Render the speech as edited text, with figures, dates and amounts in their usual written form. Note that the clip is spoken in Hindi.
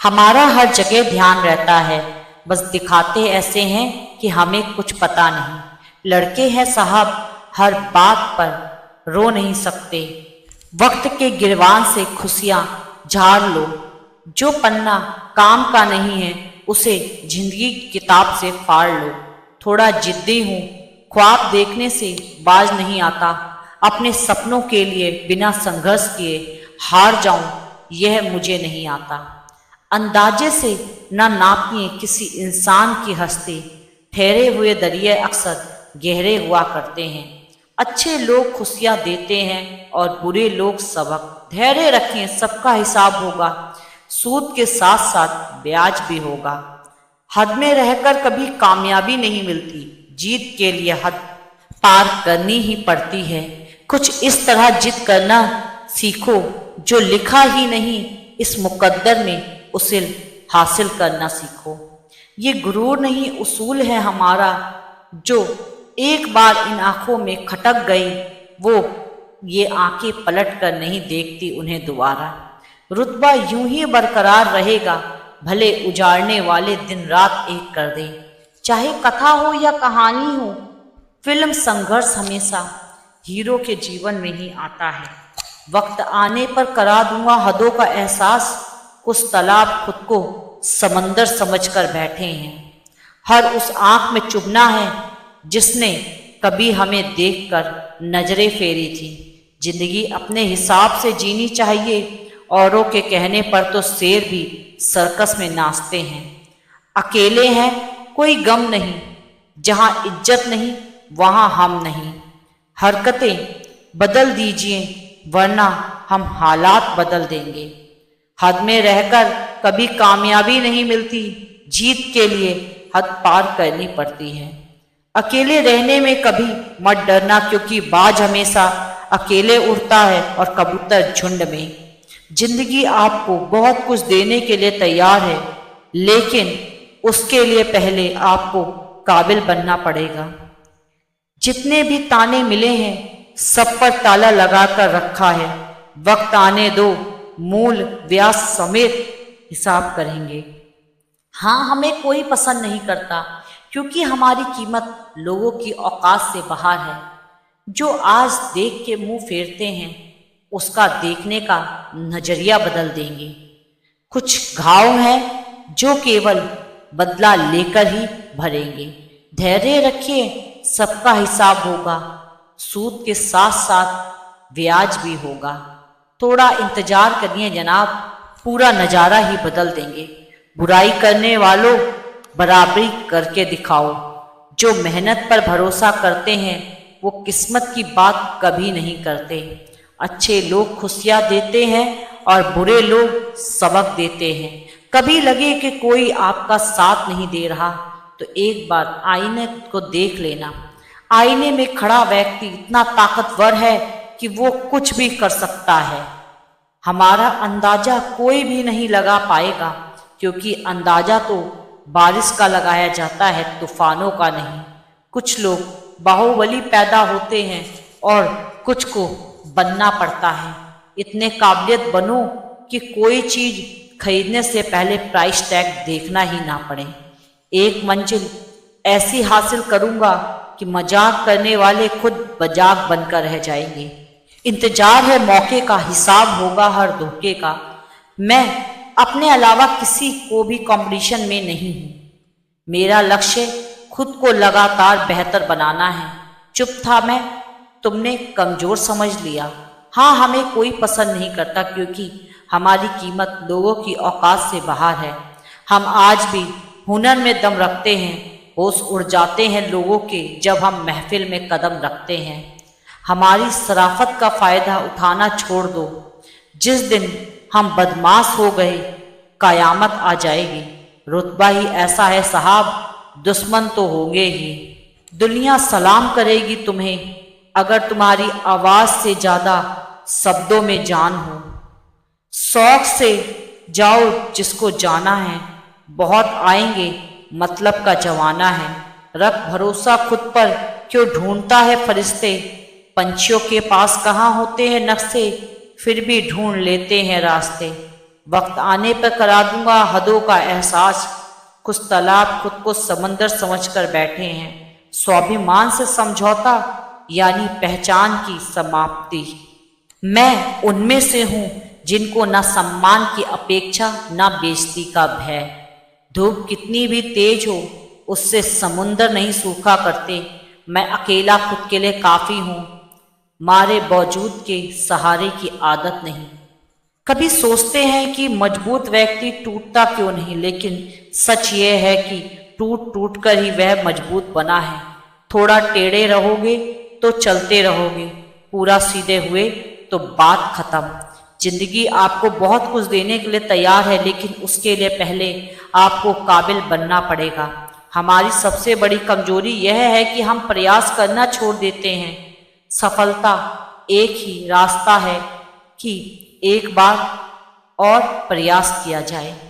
हमारा हर जगह ध्यान रहता है, बस दिखाते ऐसे हैं कि हमें कुछ पता नहीं। लड़के हैं साहब, हर बात पर रो नहीं सकते। वक्त के गिरवान से खुशियां झाड़ लो। जो पन्ना काम का नहीं है उसे जिंदगी की किताब से फाड़ लो। थोड़ा जिद्दी हूँ, ख्वाब देखने से बाज नहीं आता। अपने सपनों के लिए बिना संघर्ष किए हार जाऊं, यह मुझे नहीं आता। अंदाजे से न नापिए किसी इंसान की हस्ती। ठहरे हुए दरिया अक्सर गहरे हुआ करते हैं। अच्छे लोग खुशियां देते हैं और बुरे लोग सबक। धैर्य रखें, सबका हिसाब होगा। सूद के साथ साथ ब्याज भी होगा। हद में रहकर कभी कामयाबी नहीं मिलती। जीत के लिए हद पार करनी ही पड़ती है। कुछ इस तरह जिद करना सीखो, जो लिखा ही नहीं इस मुकद्दर में उसे हासिल करना सीखो। ये गुरूर नहीं, उसूल है हमारा। जो एक बार इन आंखों में खटक गई, वो ये आंखें पलट कर नहीं देखती उन्हें दोबारा। रुतबा यूं ही बरकरार रहेगा, भले उजाड़ने वाले दिन रात एक कर दे। चाहे कथा हो या कहानी हो, फिल्म संघर्ष हमेशा हीरो के जीवन में ही आता है। वक्त आने पर करा दूंगा हदों का एहसास। कुछ तालाब खुद को समंदर समझकर बैठे हैं। हर उस आंख में चुभना है जिसने कभी हमें देखकर नजरें फेरी थी। जिंदगी अपने हिसाब से जीनी चाहिए, औरों के कहने पर तो शेर भी सर्कस में नाचते हैं। अकेले हैं, कोई गम नहीं। जहां इज्जत नहीं वहां हम नहीं। हरकतें बदल दीजिए वरना हम हालात बदल देंगे। हद में रहकर कभी कामयाबी नहीं मिलती। जीत के लिए हद पार करनी पड़ती है। अकेले रहने में कभी मत डरना, क्योंकि बाज हमेशा अकेले उड़ता है और कबूतर झुंड में। जिंदगी आपको बहुत कुछ देने के लिए तैयार है, लेकिन उसके लिए पहले आपको काबिल बनना पड़ेगा। जितने भी ताने मिले हैं सब पर ताला लगाकर रखा है। वक्त आने दो, मूल व्यास समेत हिसाब करेंगे। हाँ, हमें कोई पसंद नहीं करता, क्योंकि हमारी कीमत लोगों की औकात से बाहर है। जो आज देख के मुंह फेरते हैं, उसका देखने का नजरिया बदल देंगे। कुछ घाव हैं जो केवल बदला लेकर ही भरेंगे। धैर्य रखिए, सबका हिसाब होगा। सूद के साथ साथ ब्याज भी होगा। थोड़ा इंतजार करिए जनाब, पूरा नज़ारा ही बदल देंगे। बुराई करने वालों, बराबरी करके दिखाओ। जो मेहनत पर भरोसा करते हैं वो किस्मत की बात कभी नहीं करते। अच्छे लोग खुशियाँ देते हैं और बुरे लोग सबक देते हैं। कभी लगे कि कोई आपका साथ नहीं दे रहा, तो एक बार आईने को देख लेना। आईने में खड़ा व्यक्ति इतना ताकतवर है कि वो कुछ भी कर सकता है। हमारा अंदाजा कोई भी नहीं लगा पाएगा, क्योंकि अंदाजा तो बारिश का लगाया जाता है, तूफानों का नहीं। कुछ लोग बाहुबली पैदा होते हैं और कुछ को बनना पड़ता है। इतने काबिलियत बनो कि कोई चीज खरीदने से पहले प्राइस टैग देखना ही ना पड़े। एक मंजिल ऐसी हासिल करूंगा कि मजाक करने वाले खुद मजाक बनकर रह जाएंगे। इंतजार है मौके का, हिसाब होगा हर धोखे का। मैं अपने अलावा किसी को भी कंपटीशन में नहीं हूँ। मेरा लक्ष्य खुद को लगातार बेहतर बनाना है। चुप था मैं, तुमने कमजोर समझ लिया। हाँ, हमें कोई पसंद नहीं करता, क्योंकि हमारी कीमत लोगों की औकात से बाहर है। हम आज भी हुनर में दम रखते हैं। होश उड़ जाते हैं लोगों के जब हम महफिल में कदम रखते हैं। हमारी शराफत का फायदा उठाना छोड़ दो। जिस दिन हम बदमाश हो गए, कयामत आ जाएगी। रुतबा ही ऐसा है साहब, दुश्मन तो होंगे ही। दुनिया सलाम करेगी तुम्हें अगर तुम्हारी आवाज से ज्यादा शब्दों में जान हो। शौक से जाओ जिसको जाना है, बहुत आएंगे मतलब का जमाना है। रख भरोसा खुद पर, क्यों ढूंढता है फरिश्ते। पंछियों के पास कहाँ होते हैं नक्शे, फिर भी ढूंढ लेते हैं रास्ते। वक्त आने पर करा दूंगा हदों का एहसास। कुछ तालाब खुद को समंदर समझकर बैठे हैं। स्वाभिमान से समझौता यानी पहचान की समाप्ति। मैं उनमें से हूं जिनको न सम्मान की अपेक्षा न बेइज्जती का भय। धूप कितनी भी तेज हो उससे समुंदर नहीं सूखा करते। मैं अकेला खुद के लिए काफी हूं, मारे बावजूद के सहारे की आदत नहीं। कभी सोचते हैं कि मजबूत व्यक्ति टूटता क्यों नहीं, लेकिन सच यह है कि टूट टूट कर ही वह मजबूत बना है। थोड़ा टेढ़े रहोगे तो चलते रहोगे, पूरा सीधे हुए तो बात खत्म। जिंदगी आपको बहुत कुछ देने के लिए तैयार है, लेकिन उसके लिए पहले आपको काबिल बनना पड़ेगा। हमारी सबसे बड़ी कमजोरी यह है कि हम प्रयास करना छोड़ देते हैं। सफलता एक ही रास्ता है कि एक बार और प्रयास किया जाए।